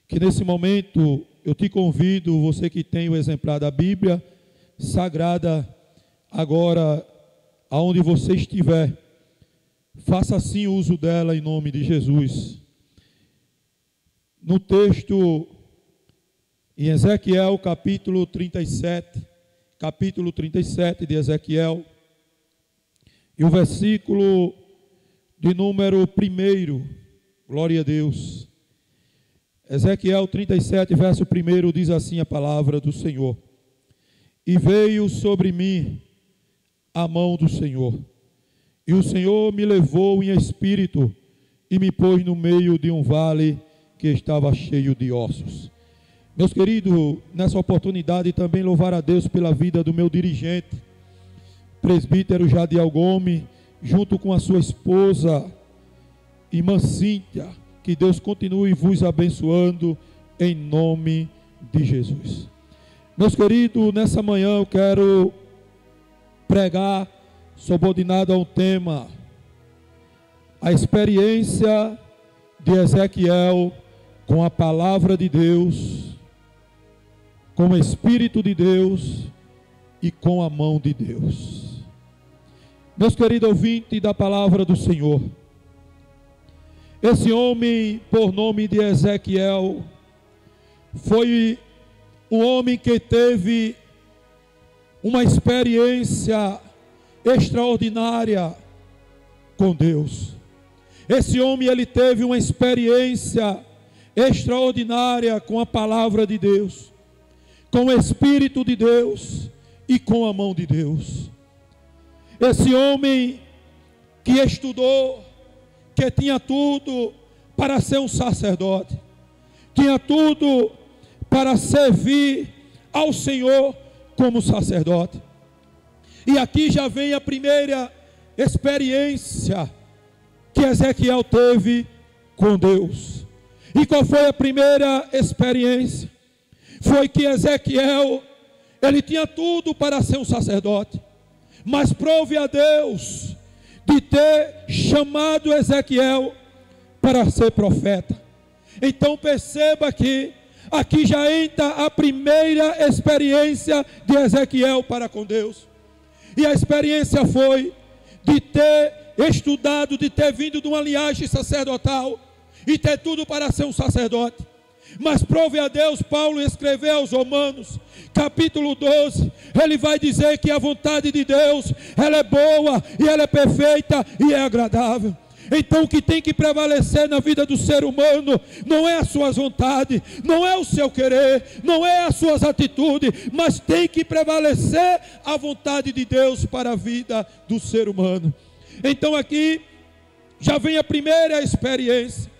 que nesse momento eu te convido, você que tem o exemplar da Bíblia Sagrada, agora, aonde você estiver, faça assim uso dela em nome de Jesus. No texto, em Ezequiel capítulo 37 de Ezequiel, e o versículo de número 1, glória a Deus. Ezequiel 37, verso 1, diz assim a palavra do Senhor: E veio sobre mim a mão do Senhor, e o Senhor me levou em espírito, e me pôs no meio de um vale que estava cheio de ossos. Meus queridos, nessa oportunidade também louvar a Deus pela vida do meu dirigente, presbítero Jadiel Gomes, junto com a sua esposa, irmã Cíntia. Que Deus continue vos abençoando em nome de Jesus. Meus queridos, nessa manhã eu quero pregar subordinado a um tema: a experiência de Ezequiel com a palavra de Deus, com o Espírito de Deus e com a mão de Deus. Meus queridos ouvintes da palavra do Senhor, esse homem, por nome de Ezequiel, foi um homem que teve uma experiência extraordinária com Deus. Esse homem, ele teve uma experiência extraordinária com a palavra de Deus, com o Espírito de Deus e com a mão de Deus. Esse homem que estudou, que tinha tudo para ser um sacerdote, tinha tudo para servir ao Senhor como sacerdote. E aqui já vem a primeira experiência que Ezequiel teve com Deus. E qual foi a primeira experiência? Foi que Ezequiel, ele tinha tudo para ser um sacerdote, mas prove a Deus de ter chamado Ezequiel para ser profeta. Então perceba que aqui já entra a primeira experiência de Ezequiel para com Deus. E a experiência foi de ter estudado, de ter vindo de uma linhagem sacerdotal e ter tudo para ser um sacerdote. Mas prove a Deus, Paulo escreveu aos Romanos, capítulo 12, ele vai dizer que a vontade de Deus, ela é boa, e ela é perfeita, e é agradável. Então o que tem que prevalecer na vida do ser humano, não é as suas vontades, não é o seu querer, não é as suas atitudes, mas tem que prevalecer a vontade de Deus para a vida do ser humano. Então aqui, já vem a primeira experiência.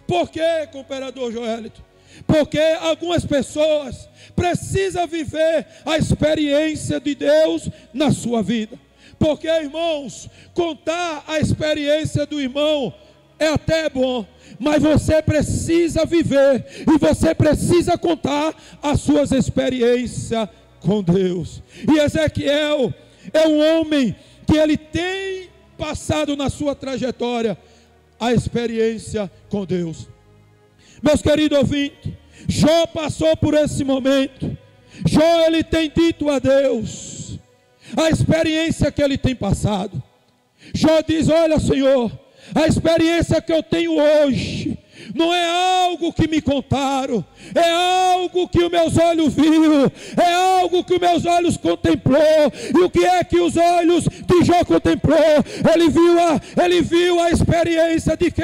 Por que, cooperador Joelito? Porque algumas pessoas precisam viver a experiência de Deus na sua vida. Porque, irmãos, contar a experiência do irmão é até bom, mas você precisa viver e você precisa contar as suas experiências com Deus. E Ezequiel é um homem que ele tem passado na sua trajetória a experiência com Deus. Meus queridos ouvintes, Jó passou por esse momento. Jó, ele tem dito a Deus a experiência que ele tem passado. Jó diz: olha, Senhor, a experiência que eu tenho hoje não é algo que me contaram, é algo que os meus olhos viram, é algo que os meus olhos contemplou. E o que é que os olhos de Jó contemplou? Ele viu a experiência de que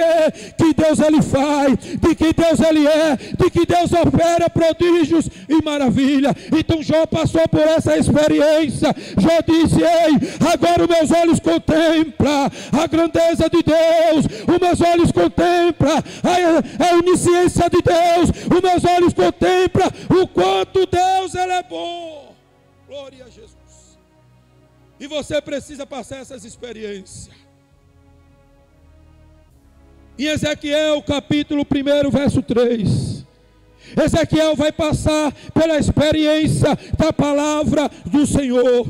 Deus ele faz, de que Deus ele é, de que Deus opera prodígios e maravilha. Então Jó passou por essa experiência. Jó disse: ei, agora os meus olhos contemplam a grandeza de Deus, os meus olhos contemplam a onisciência de Deus, os meus olhos contemplam o quanto Deus ele é bom. Glória a Jesus. E você precisa passar essas experiências. Em Ezequiel capítulo 1, verso 3, Ezequiel vai passar pela experiência da palavra do Senhor.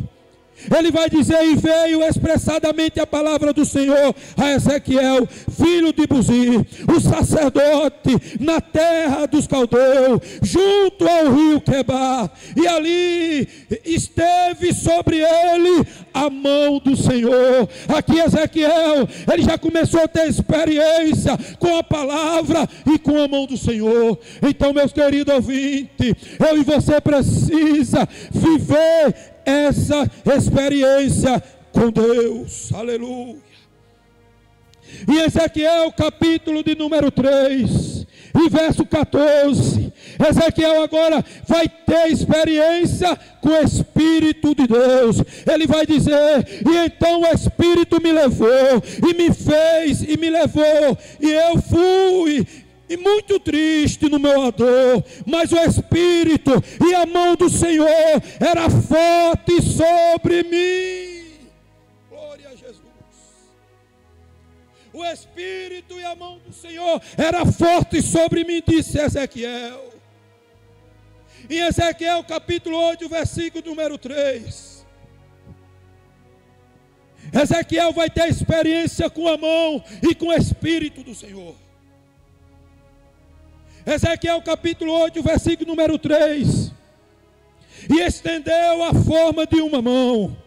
Ele vai dizer: e veio expressadamente a palavra do Senhor a Ezequiel, filho de Buzi, o sacerdote, na terra dos caldeus, junto ao rio Quebar, e ali esteve sobre ele a mão do Senhor. Aqui Ezequiel, ele já começou a ter experiência com a palavra e com a mão do Senhor. Então, meus queridos ouvintes, eu e você precisa viver essa experiência com Deus. Aleluia. Em Ezequiel capítulo de número 3 e verso 14, Ezequiel agora vai ter experiência com o Espírito de Deus. Ele vai dizer: e então o Espírito me levou e me fez e me levou, e eu fui e muito triste no meu dor, mas o Espírito e a mão do Senhor era forte sobre mim. Glória a Jesus. O Espírito e a mão do Senhor era forte sobre mim, disse Ezequiel. Em Ezequiel capítulo 8, versículo número 3, Ezequiel vai ter experiência com a mão e com o Espírito do Senhor. Ezequiel capítulo 8, versículo número 3. E estendeu a forma de uma mão,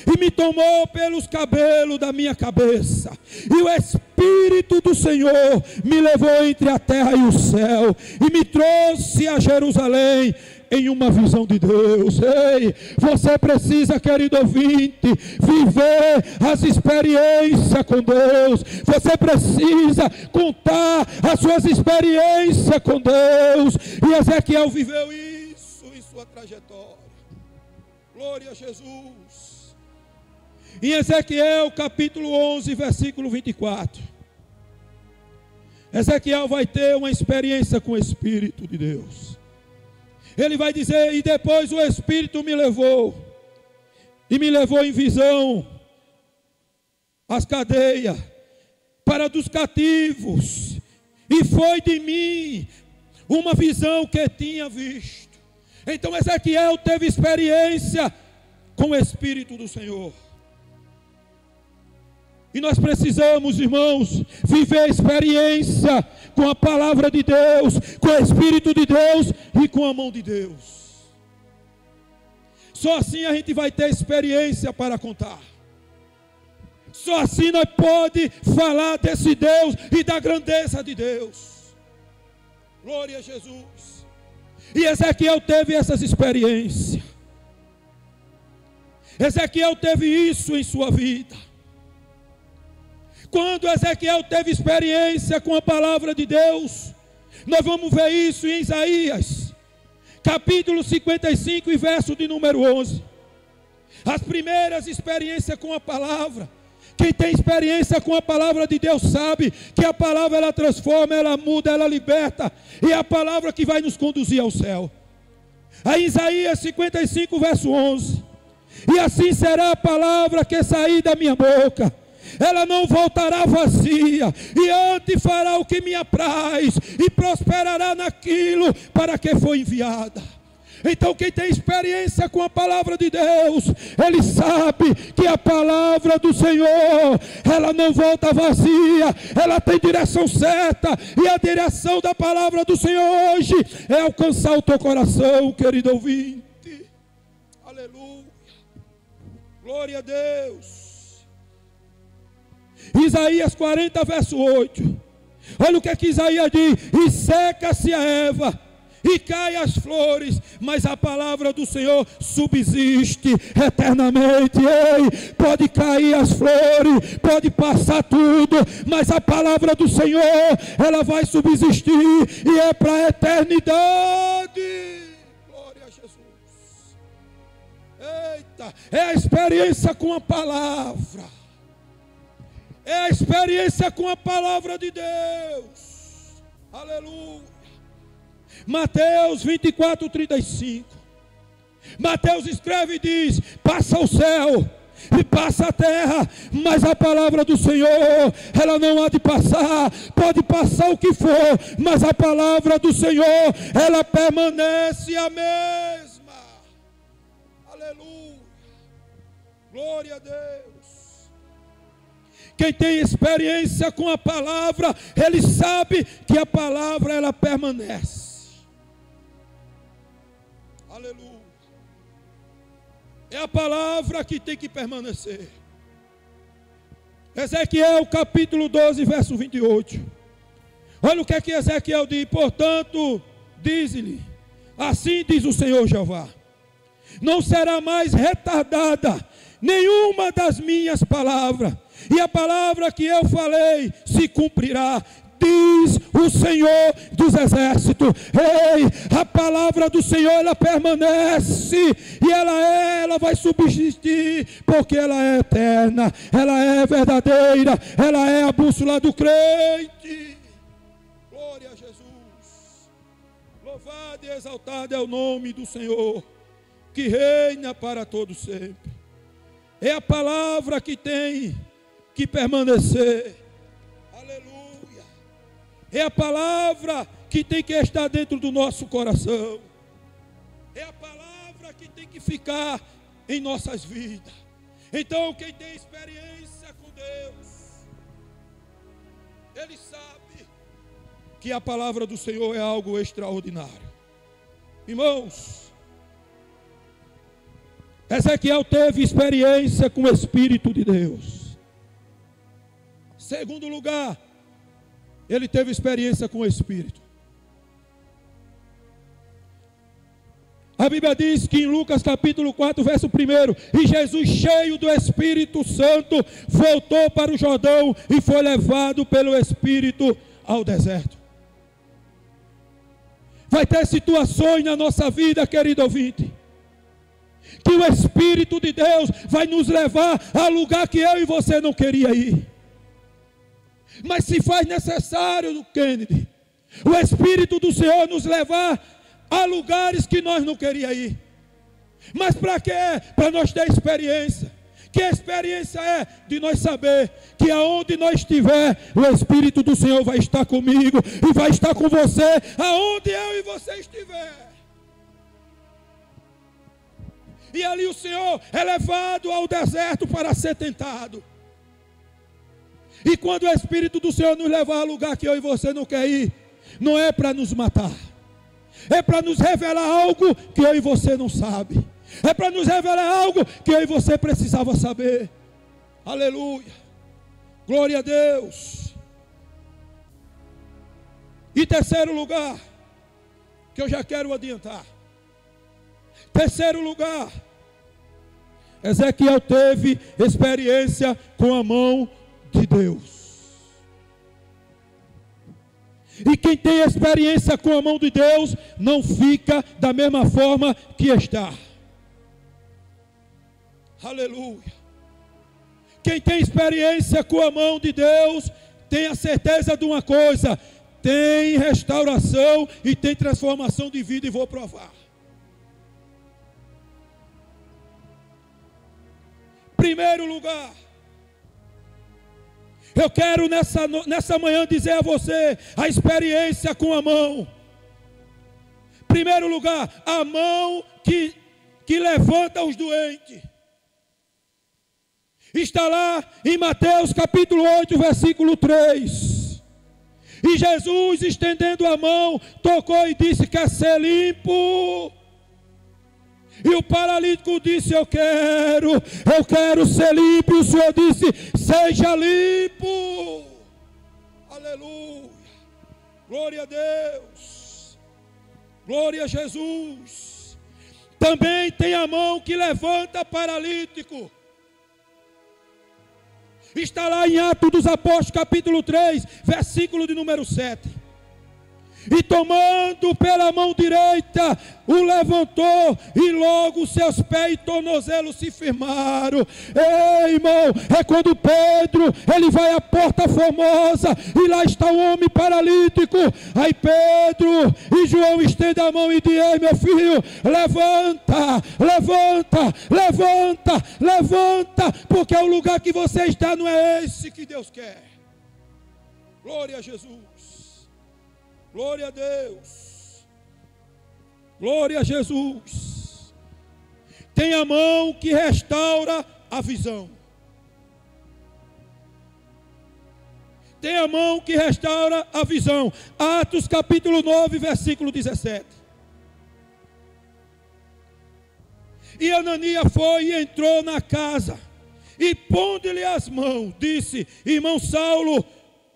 e me tomou pelos cabelos da minha cabeça, e o Espírito do Senhor me levou entre a terra e o céu, e me trouxe a Jerusalém em uma visão de Deus. Ei, você precisa, querido ouvinte, viver as experiências com Deus. Você precisa contar as suas experiências com Deus. E Ezequiel viveu isso em sua trajetória. Glória a Jesus. Em Ezequiel capítulo 11, versículo 24, Ezequiel vai ter uma experiência com o Espírito de Deus. Ele vai dizer: e depois o Espírito me levou, e me levou em visão as cadeias para dos cativos, e foi de mim uma visão que tinha visto. Então Ezequiel teve experiência com o Espírito do Senhor. E nós precisamos, irmãos, viver a experiência com a palavra de Deus, com o Espírito de Deus e com a mão de Deus. Só assim a gente vai ter experiência para contar. Só assim nós podemos falar desse Deus e da grandeza de Deus. Glória a Jesus. E Ezequiel teve essas experiências. Ezequiel teve isso em sua vida. Quando Ezequiel teve experiência com a palavra de Deus, nós vamos ver isso em Isaías, capítulo 55 e verso de número 11. As primeiras experiências com a palavra. Quem tem experiência com a palavra de Deus sabe que a palavra ela transforma, ela muda, ela liberta. E é a palavra que vai nos conduzir ao céu. Aí Isaías 55 verso 11. E assim será a palavra que sair da minha boca. Ela não voltará vazia, e antes fará o que me apraz, e prosperará naquilo para que foi enviada. Então quem tem experiência com a palavra de Deus, ele sabe que a palavra do Senhor, ela não volta vazia, ela tem direção certa, e a direção da palavra do Senhor hoje é alcançar o teu coração, querido ouvinte. Aleluia, glória a Deus. Isaías 40 verso 8, olha o que é que Isaías diz: e seca-se a erva, e cai as flores, mas a palavra do Senhor subsiste eternamente. Ei, pode cair as flores, pode passar tudo, mas a palavra do Senhor, ela vai subsistir, e é para a eternidade. Glória a Jesus. Eita, é a experiência com a palavra. É a experiência com a palavra de Deus. Aleluia. Mateus 24, 35. Mateus escreve e diz: passa o céu e passa a terra, mas a palavra do Senhor, ela não há de passar. Pode passar o que for, mas a palavra do Senhor, ela permanece a mesma. Aleluia. Glória a Deus. Quem tem experiência com a palavra, ele sabe que a palavra ela permanece. Aleluia. É a palavra que tem que permanecer. Ezequiel capítulo 12, verso 28. Olha o que é que Ezequiel diz. Portanto, diz-lhe, assim diz o Senhor Jeová: não será mais retardada nenhuma das minhas palavras, e a palavra que eu falei se cumprirá, diz o Senhor dos exércitos. Ei, a palavra do Senhor ela permanece, e ela vai subsistir, porque ela é eterna, ela é verdadeira, ela é a bússola do crente. Glória a Jesus. Louvado e exaltado é o nome do Senhor, que reina para todo sempre. É a palavra que tem que permanecer. Aleluia. É a palavra que tem que estar dentro do nosso coração. É a palavra que tem que ficar em nossas vidas. Então, quem tem experiência com Deus, ele sabe que a palavra do Senhor é algo extraordinário. Irmãos, Ezequiel teve experiência com o Espírito de Deus. Segundo lugar, ele teve experiência com o Espírito. A Bíblia diz que em Lucas capítulo 4, verso 1, e Jesus, cheio do Espírito Santo, voltou para o Jordão e foi levado pelo Espírito ao deserto. Vai ter situações na nossa vida, querido ouvinte, que o Espírito de Deus vai nos levar a lugar que eu e você não queria ir. Mas se faz necessário, Kennedy, o Espírito do Senhor nos levar a lugares que nós não queríamos ir. Mas para quê? Para nós ter experiência. Que experiência é? De nós saber que aonde nós estiver, o Espírito do Senhor vai estar comigo e vai estar com você, aonde eu e você estiver. E ali o Senhor é levado ao deserto para ser tentado. E quando o Espírito do Senhor nos levar a lugar que eu e você não quer ir, não é para nos matar, é para nos revelar algo que eu e você não sabe, é para nos revelar algo que eu e você precisava saber. Aleluia, glória a Deus. E terceiro lugar, que eu já quero adiantar. Terceiro lugar, Ezequiel teve experiência com a mão de Deus. E quem tem experiência com a mão de Deus não fica da mesma forma que está. Aleluia. Quem tem experiência com a mão de Deus tem a certeza de uma coisa: tem restauração e tem transformação de vida, e vou provar. Primeiro lugar, eu quero nessa manhã dizer a você a experiência com a mão. Primeiro lugar, a mão que levanta os doentes. Está lá em Mateus capítulo 8, versículo 3. E Jesus, estendendo a mão, tocou e disse: quer ser limpo? E o paralítico disse: eu quero ser limpo. E o Senhor disse: seja limpo. Aleluia, glória a Deus, glória a Jesus. Também tem a mão que levanta paralítico. Está lá em Atos dos Apóstolos capítulo 3, versículo de número 7. E tomando pela mão direita, o levantou, e logo seus pés e tornozelos se firmaram. Ei, irmão, é quando Pedro, ele vai à porta formosa, e lá está o homem paralítico. Aí Pedro e João estendem a mão e dizem: ei, meu filho, levanta, levanta, levanta, levanta, porque o lugar que você está não é esse que Deus quer. Glória a Jesus. Glória a Deus, glória a Jesus. Tem a mão que restaura a visão. Tem a mão que restaura a visão. Atos capítulo 9, versículo 17. E Ananias foi e entrou na casa, e pondo-lhe as mãos, disse: irmão Saulo,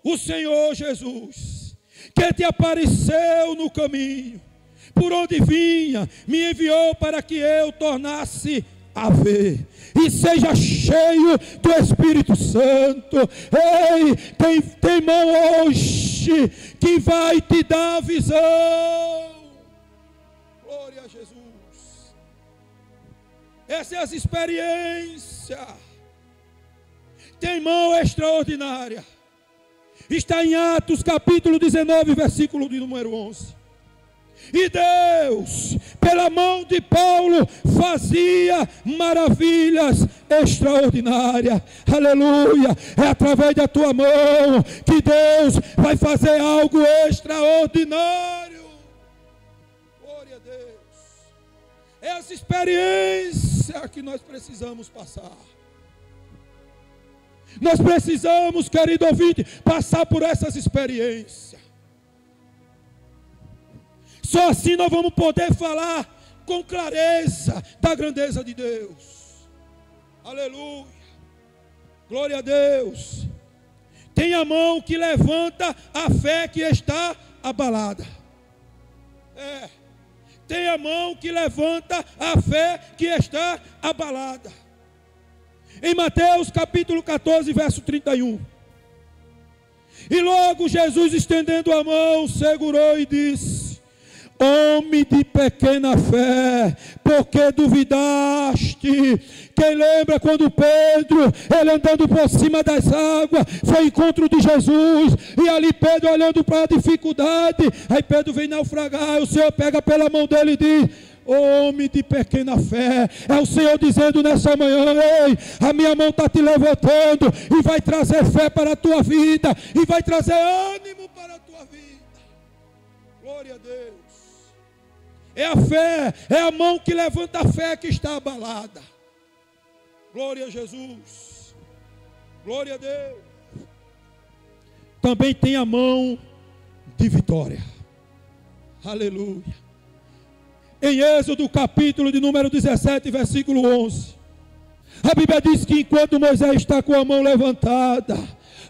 o Senhor Jesus, que te apareceu no caminho, por onde vinha, me enviou para que eu tornasse a ver, e seja cheio do Espírito Santo. Ei, tem mão hoje que vai te dar visão. Glória a Jesus. Essa é as experiências. Tem mão extraordinária. Está em Atos capítulo 19, versículo de número 11. E Deus, pela mão de Paulo, fazia maravilhas extraordinárias. Aleluia. É através da tua mão que Deus vai fazer algo extraordinário. Glória a Deus. É essa experiência que nós precisamos passar. Nós precisamos, querido ouvinte, passar por essas experiências. Só assim nós vamos poder falar com clareza da grandeza de Deus. Aleluia. Glória a Deus. Tem a mão que levanta a fé que está abalada. Tem a mão que levanta a fé que está abalada. Em Mateus capítulo 14, verso 31. E logo Jesus, estendendo a mão, segurou e disse: homem de pequena fé, por que duvidaste? Quem lembra quando Pedro, ele andando por cima das águas, foi ao encontro de Jesus, e ali Pedro olhando para a dificuldade, aí Pedro vem naufragar, o Senhor pega pela mão dele e diz: homem de pequena fé. É o Senhor dizendo nessa manhã: ei, a minha mão está te levantando, e vai trazer fé para a tua vida, e vai trazer ânimo para a tua vida. Glória a Deus. É a fé, é a mão que levanta a fé que está abalada. Glória a Jesus. Glória a Deus. Também tem a mão de vitória. Aleluia. Em Êxodo capítulo de número 17, versículo 11. A Bíblia diz que enquanto Moisés está com a mão levantada,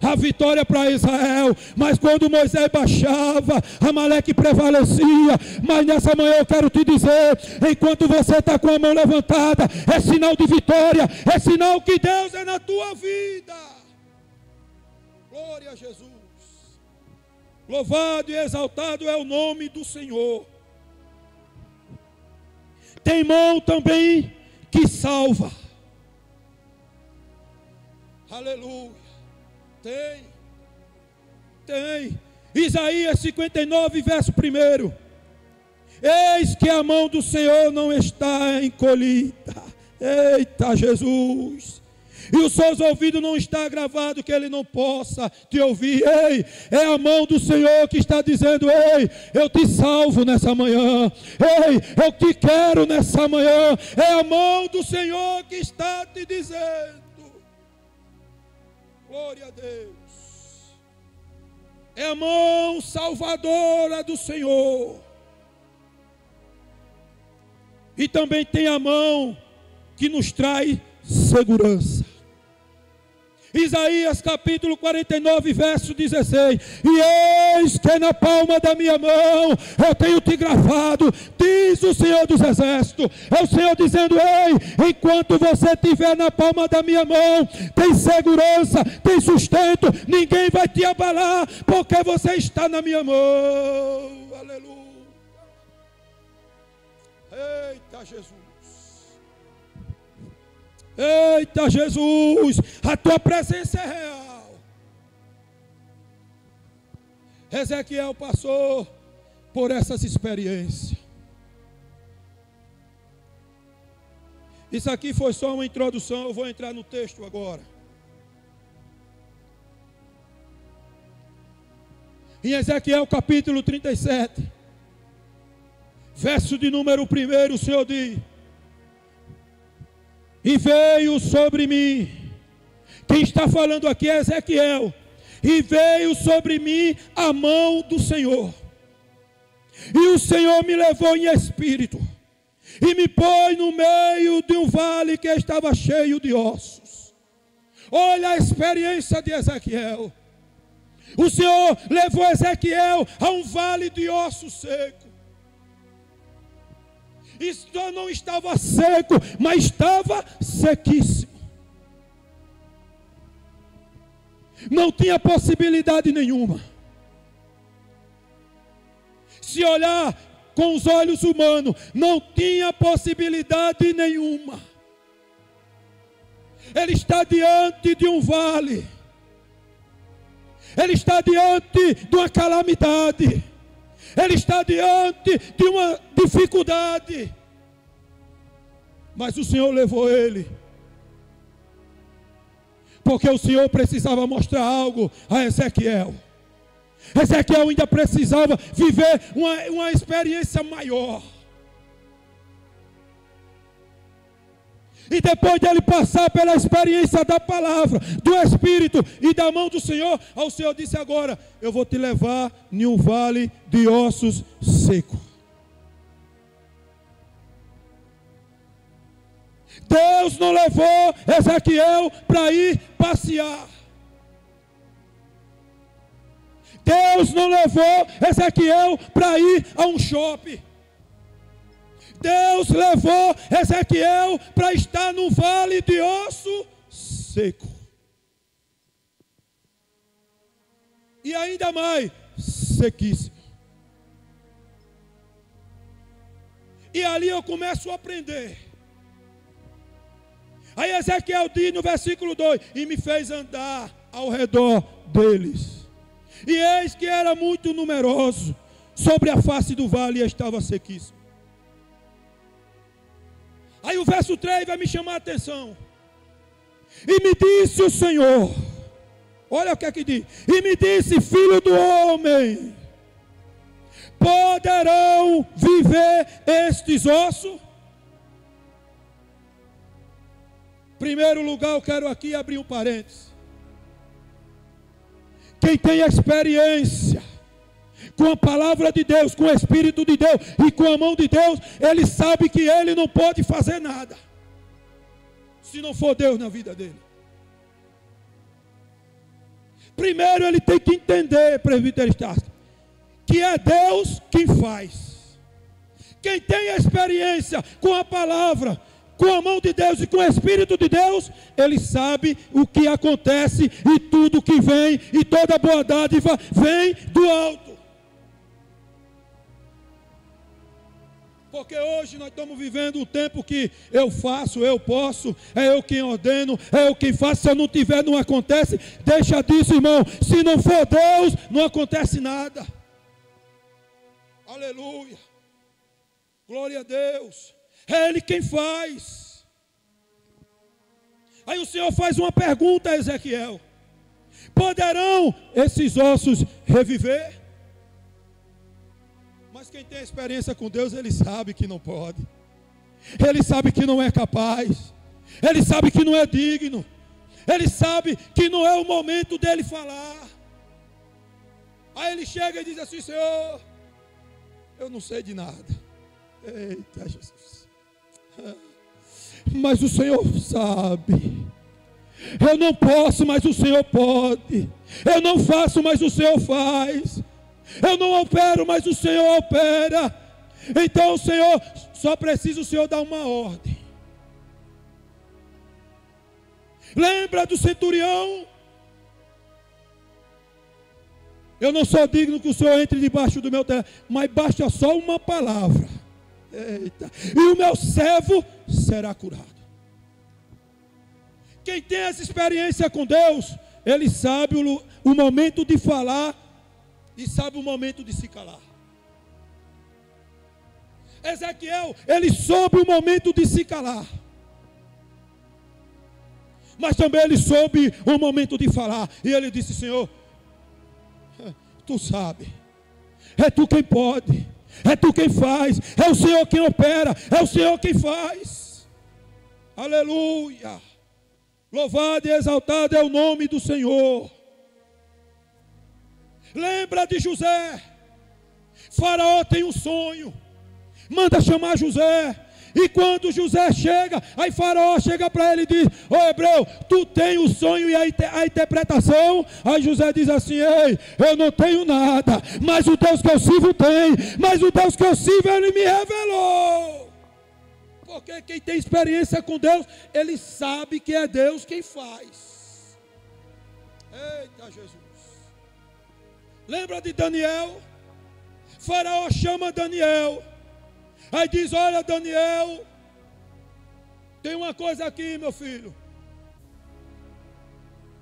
a vitória para Israel, mas quando Moisés baixava, Amaleque prevalecia. Mas nessa manhã eu quero te dizer, enquanto você está com a mão levantada, é sinal de vitória, é sinal que Deus é na tua vida. Glória a Jesus. Louvado e exaltado é o nome do Senhor. Tem mão também que salva. Aleluia. Tem. Isaías 59, verso 1. Eis que a mão do Senhor não está encolhida. Eita Jesus. E os seus ouvidos não está gravado que ele não possa te ouvir. Ei, é a mão do Senhor que está dizendo: ei, eu te salvo nessa manhã. Ei, eu te quero nessa manhã. É a mão do Senhor que está te dizendo. Glória a Deus. É a mão salvadora do Senhor. E também tem a mão que nos traz segurança. Isaías capítulo 49, verso 16. E eis que na palma da minha mão eu tenho te gravado, diz o Senhor dos Exércitos. É o Senhor dizendo: ei, enquanto você estiver na palma da minha mão, tem segurança, tem sustento, ninguém vai te abalar, porque você está na minha mão. Aleluia. Eita Jesus. Eita Jesus, a tua presença é real. Ezequiel passou por essas experiências. Isso aqui foi só uma introdução, eu vou entrar no texto agora. Em Ezequiel capítulo 37, verso de número 1, o Senhor diz: E veio sobre mim. Quem está falando aqui é Ezequiel. E veio sobre mim a mão do Senhor. E o Senhor me levou em espírito. E me pôs no meio de um vale que estava cheio de ossos. Olha a experiência de Ezequiel. O Senhor levou Ezequiel a um vale de ossos secos. Isso não estava seco, mas estava sequíssimo. Não tinha possibilidade nenhuma. Se olhar com os olhos humanos, não tinha possibilidade nenhuma. Ele está diante de um vale. Ele está diante de uma calamidade. Ele está diante de uma dificuldade. Mas o Senhor levou ele. Porque o Senhor precisava mostrar algo a Ezequiel. Ezequiel ainda precisava viver uma experiência maior. E depois dele passar pela experiência da palavra, do Espírito e da mão do Senhor, o Senhor disse agora: eu vou te levar em um vale de ossos secos. Deus não levou Ezequiel para ir passear. Deus não levou Ezequiel para ir a um shopping. Deus levou Ezequiel para estar num vale de osso seco. E ainda mais, sequíssimo. E ali eu começo a aprender. Aí Ezequiel diz no versículo 2: e me fez andar ao redor deles. E eis que era muito numeroso, sobre a face do vale estava sequíssimo. Aí o verso 3 vai me chamar a atenção. E me disse o Senhor, olha o que é que diz. E me disse: filho do homem, poderão viver estes ossos? Primeiro lugar, eu quero aqui abrir um parênteses. Quem tem experiência com a palavra de Deus, com o Espírito de Deus e com a mão de Deus, ele sabe que ele não pode fazer nada se não for Deus na vida dele. Primeiro ele tem que entender, presbítero Estácio, que é Deus quem faz. Quem tem experiência com a palavra, com a mão de Deus e com o Espírito de Deus, ele sabe o que acontece e tudo que vem, e toda boa dádiva vem do alto. Porque hoje nós estamos vivendo um tempo que eu faço, eu posso, é eu quem ordeno, é eu quem faço. Se eu não tiver, não acontece. Deixa disso, irmão. Se não for Deus, não acontece nada. Aleluia. Glória a Deus. É Ele quem faz. Aí o Senhor faz uma pergunta a Ezequiel: poderão esses ossos reviver? Mas quem tem experiência com Deus, ele sabe que não pode. Ele sabe que não é capaz. Ele sabe que não é digno. Ele sabe que não é o momento dele falar. Aí ele chega e diz assim: Senhor, eu não sei de nada. Eita Jesus. Mas o Senhor sabe. Eu não posso, mas o Senhor pode. Eu não faço, mas o Senhor faz. Eu não opero, mas o Senhor opera. Então o Senhor, só precisa o Senhor dar uma ordem. Lembra do centurião? Eu não sou digno que o Senhor entre debaixo do meu telhado, mas basta só uma palavra. Eita. E o meu servo será curado. Quem tem essa experiência com Deus, ele sabe o momento de falar e sabe o momento de se calar. Ezequiel, ele soube o momento de se calar, mas também ele soube o momento de falar. E ele disse: Senhor, tu sabe, é tu quem pode, é tu quem faz, é o Senhor quem opera, é o Senhor quem faz. Aleluia. Louvado e exaltado é o nome do Senhor. Lembra de José. Faraó tem um sonho. Manda chamar José. E quando José chega, aí Faraó chega para ele e diz: ô hebreu, tu tem o sonho e a interpretação? Aí José diz assim: ei, eu não tenho nada, mas o Deus que eu sirvo tem. Mas o Deus que eu sirvo, ele me revelou. Porque quem tem experiência com Deus, ele sabe que é Deus quem faz. Eita Jesus. Lembra de Daniel? Faraó chama Daniel. Aí diz: olha Daniel, tem uma coisa aqui, meu filho.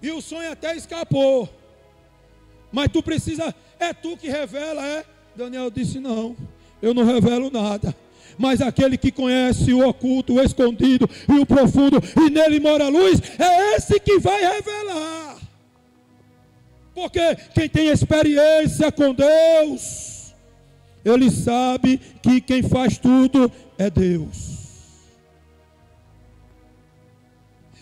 E o sonho até escapou. Mas tu precisa, é tu que revela, é? Daniel disse: não, eu não revelo nada. Mas aquele que conhece o oculto, o escondido e o profundo, e nele mora a luz, é esse que vai revelar. Porque quem tem experiência com Deus, ele sabe que quem faz tudo é Deus.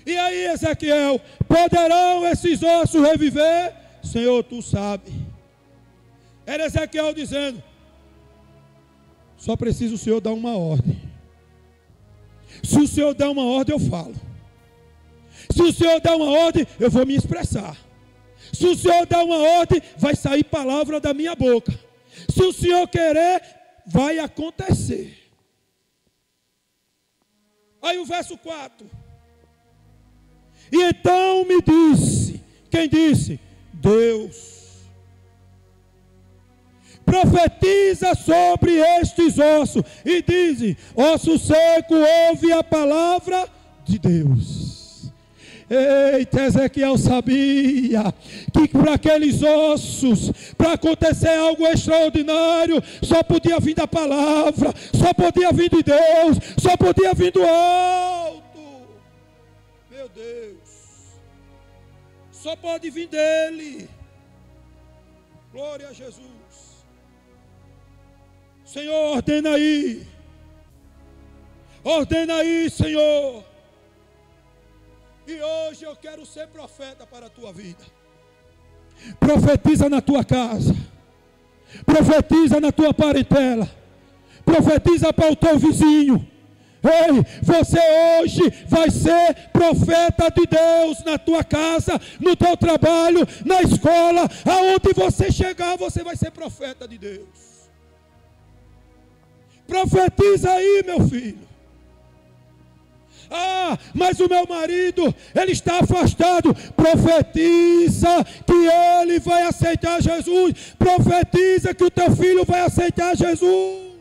E aí, Ezequiel, poderão esses ossos reviver? Senhor, tu sabe. Era Ezequiel dizendo: só precisa o Senhor dar uma ordem. Se o Senhor der uma ordem, eu falo. Se o Senhor der uma ordem, eu vou me expressar. Se o Senhor der uma ordem, vai sair palavra da minha boca. Se o Senhor querer, vai acontecer. Aí o verso 4. E então me disse, quem disse? Deus. Profetiza sobre estes ossos e diz: osso seco, ouve a palavra de Deus. Eita, Ezequiel sabia que para aqueles ossos, para acontecer algo extraordinário, só podia vir da palavra, só podia vir de Deus, só podia vir do alto. Meu Deus, só pode vir dele. Glória a Jesus. Senhor, ordena aí. Ordena aí, Senhor. E hoje eu quero ser profeta para a tua vida. Profetiza na tua casa. Profetiza na tua parentela. Profetiza para o teu vizinho. Ei, você hoje vai ser profeta de Deus na tua casa, no teu trabalho, na escola, aonde você chegar, você vai ser profeta de Deus. Profetiza aí, meu filho. Ah, mas o meu marido, ele está afastado. Profetiza que ele vai aceitar Jesus. Profetiza que o teu filho vai aceitar Jesus.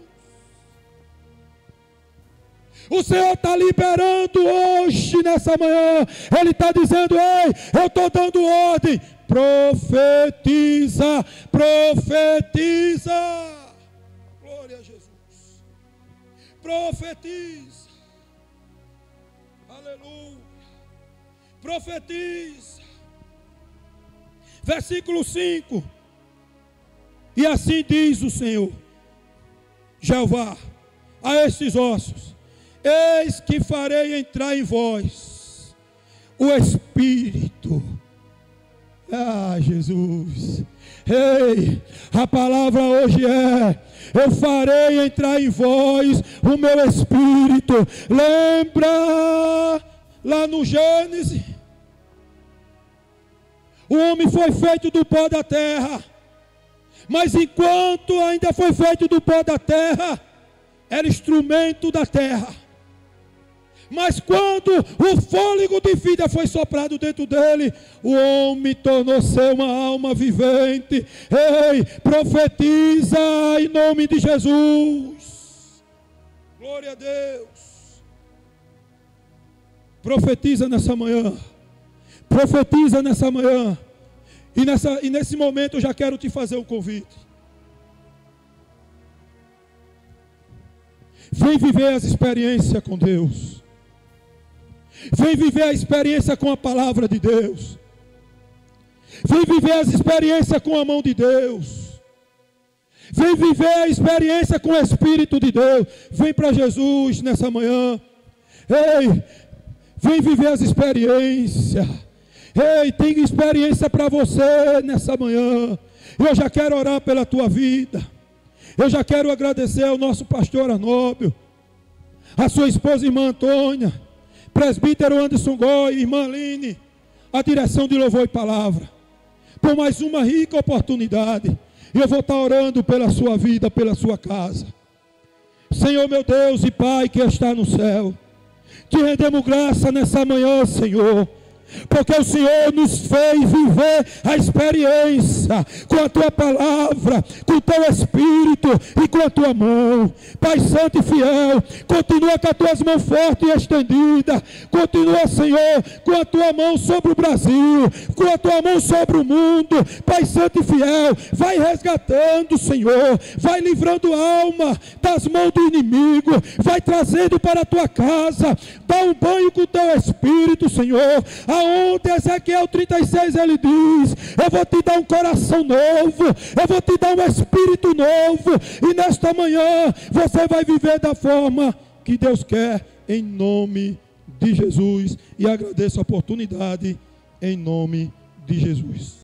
O Senhor está liberando hoje, nessa manhã. Ele está dizendo: ei, eu estou dando ordem. Profetiza, profetiza. Glória a Jesus. Profetiza. Aleluia. Profetiza. Versículo 5. E assim diz o Senhor Jeová a estes ossos: eis que farei entrar em vós o Espírito. Ah, Jesus. Ei, a palavra hoje é: eu farei entrar em vós o meu Espírito. Lembra lá no Gênesis? O homem foi feito do pó da terra. Mas enquanto ainda foi feito do pó da terra, era instrumento da terra. Mas quando o fôlego de vida foi soprado dentro dele, o homem tornou-se uma alma vivente. Ei, profetiza em nome de Jesus. Glória a Deus. Profetiza nessa manhã. Profetiza nessa manhã. E nesse momento eu já quero te fazer um convite. Vem viver as experiências com Deus. Vem viver a experiência com a palavra de Deus. Vem viver as experiências com a mão de Deus. Vem viver a experiência com o Espírito de Deus. Vem para Jesus nessa manhã. Ei, Vem viver as experiências. Ei, tem experiência para você nessa manhã. Eu já quero orar pela tua vida. Eu já quero agradecer ao nosso pastor Arnóbio, a sua esposa irmã Antônia, presbítero Anderson Goy, irmã Aline, a direção de Louvor e Palavra, por mais uma rica oportunidade. Eu vou estar orando pela sua vida, pela sua casa. Senhor meu Deus e Pai que está no céu, te rendemos graça nessa manhã, Senhor, porque o Senhor nos fez viver a experiência com a tua palavra, com o teu Espírito e com a tua mão. Pai santo e fiel, continua com as tuas mãos fortes e estendidas. Continua, Senhor, com a tua mão sobre o Brasil, com a tua mão sobre o mundo. Pai santo e fiel, vai resgatando, Senhor, vai livrando a alma das mãos do inimigo, vai trazendo para a tua casa. Dá um banho com o teu Espírito, Senhor. Aonde Ezequiel 36 ele diz: eu vou te dar um coração novo, eu vou te dar um espírito novo, e nesta manhã você vai viver da forma que Deus quer, em nome de Jesus. E agradeço a oportunidade, em nome de Jesus.